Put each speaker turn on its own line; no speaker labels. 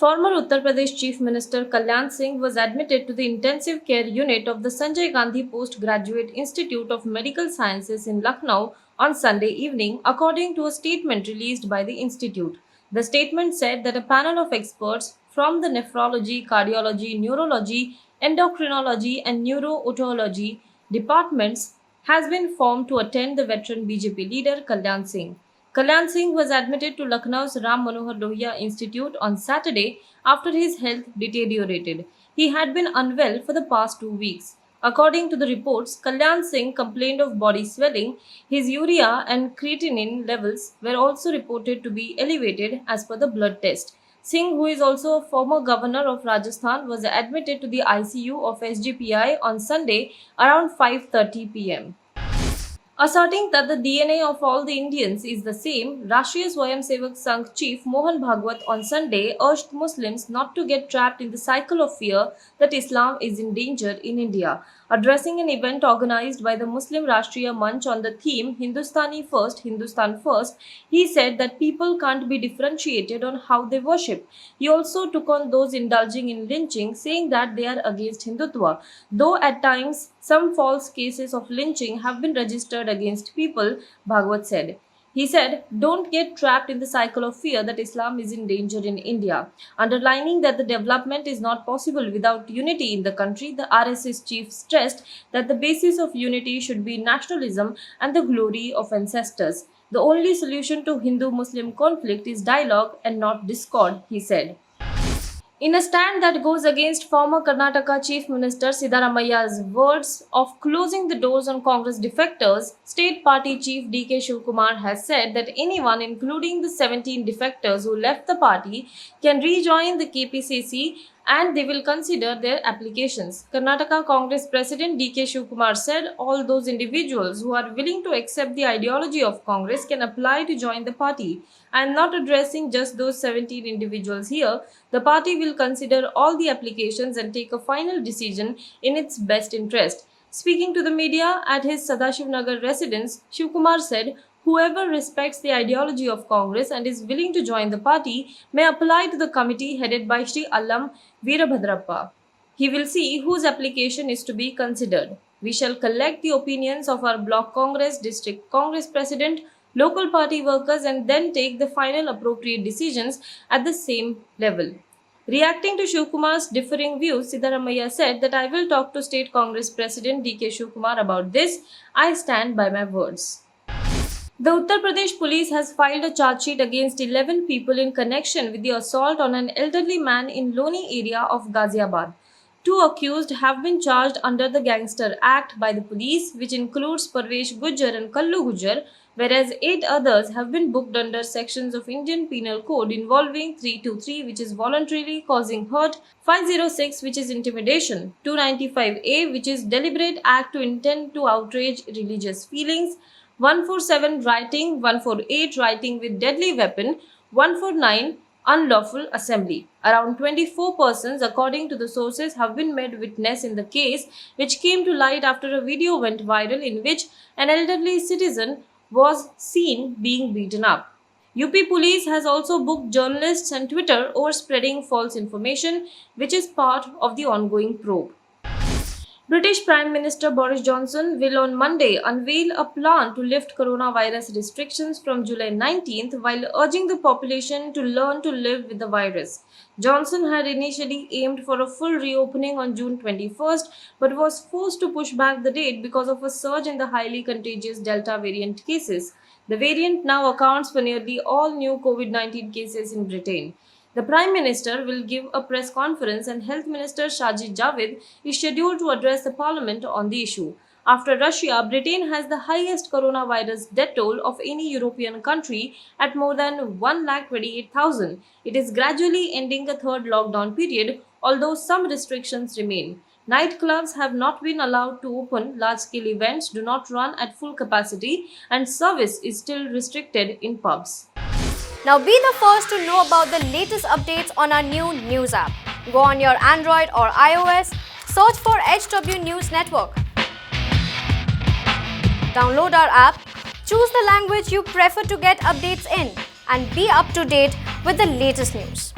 Former Uttar Pradesh Chief Minister Kalyan Singh was admitted to the intensive care unit of the Sanjay Gandhi Postgraduate Institute of Medical Sciences in Lucknow on Sunday evening, according to a statement released by the institute. The statement said that a panel of experts from the nephrology, cardiology, neurology, endocrinology, and neuro-otology departments has been formed to attend the veteran BJP leader Kalyan Singh. Kalyan Singh was admitted to Lucknow's Ram Manohar Lohia Institute on Saturday after his health deteriorated. He had been unwell for the past 2 weeks. According to the reports, Kalyan Singh complained of body swelling. His urea and creatinine levels were also reported to be elevated as per the blood test. Singh, who is also a former governor of Rajasthan, was admitted to the ICU of SGPI on Sunday around 5:30 p.m. Asserting that the DNA of all the Indians is the same, Rashtriya Swayamsevak Sangh Chief Mohan Bhagwat on Sunday urged Muslims not to get trapped in the cycle of fear that Islam is in danger in India. Addressing an event organized by the Muslim Rashtriya Manch on the theme Hindustani First, Hindustan First, he said that people can't be differentiated on how they worship. He also took on those indulging in lynching, saying that they are against Hindutva. Though at times some false cases of lynching have been registered against people, Bhagwat said. He said, don't get trapped in the cycle of fear that Islam is in danger in India. Underlining that the development is not possible without unity in the country, the RSS chief stressed that the basis of unity should be nationalism and the glory of ancestors. The only solution to Hindu-Muslim conflict is dialogue and not discord, he said. In a stand that goes against former Karnataka Chief Minister Siddaramaia's words of closing the doors on Congress defectors, State Party Chief D.K. Shivkumar has said that anyone, including the 17 defectors who left the party, can rejoin the KPCC and they will consider their applications. Karnataka Congress President D.K. Shivkumar said all those individuals who are willing to accept the ideology of Congress can apply to join the party. I am not addressing just those 17 individuals here. The party will consider all the applications and take a final decision in its best interest. Speaking to the media at his Sadashivnagar residence, Shivkumar said, whoever respects the ideology of Congress and is willing to join the party may apply to the committee headed by Shri Allam Veerabhadrappa. He will see whose application is to be considered. We shall collect the opinions of our block Congress, district Congress president, local party workers and then take the final appropriate decisions at the same level. Reacting to Shivkumar's differing views, Siddaramaiah said that I will talk to State Congress President D.K. Shivkumar about this. I stand by my words. The Uttar Pradesh police has filed a charge sheet against 11 people in connection with the assault on an elderly man in Loni area of Ghaziabad. 2 accused have been charged under the Gangster Act by the police, which includes Parvesh Gujjar and Kallu Gujjar, whereas 8 others have been booked under sections of Indian Penal Code involving 323, which is voluntarily causing hurt, 506, which is intimidation, 295A, which is deliberate act to intend to outrage religious feelings, 147 writing, 148 writing with deadly weapon, 149 unlawful assembly. Around 24 persons, according to the sources, have been made witness in the case, which came to light after a video went viral in which an elderly citizen was seen being beaten up. UP police has also booked journalists and Twitter over spreading false information, which is part of the ongoing probe. British Prime Minister Boris Johnson will on Monday unveil a plan to lift coronavirus restrictions from July 19th while urging the population to learn to live with the virus. Johnson had initially aimed for a full reopening on June 21st but was forced to push back the date because of a surge in the highly contagious Delta variant cases. The variant now accounts for nearly all new COVID-19 cases in Britain. The Prime Minister will give a press conference and Health Minister Sajid Javid is scheduled to address the Parliament on the issue. After Russia, Britain has the highest coronavirus death toll of any European country at more than 128,000. It is gradually ending a third lockdown period, although some restrictions remain. Nightclubs have not been allowed to open, large-scale events do not run at full capacity, and service is still restricted in pubs.
Now be the first to know about the latest updates on our new news app. Go on your Android or iOS, search for HW News Network. Download our app, choose the language you prefer to get updates in, and be up to date with the latest news.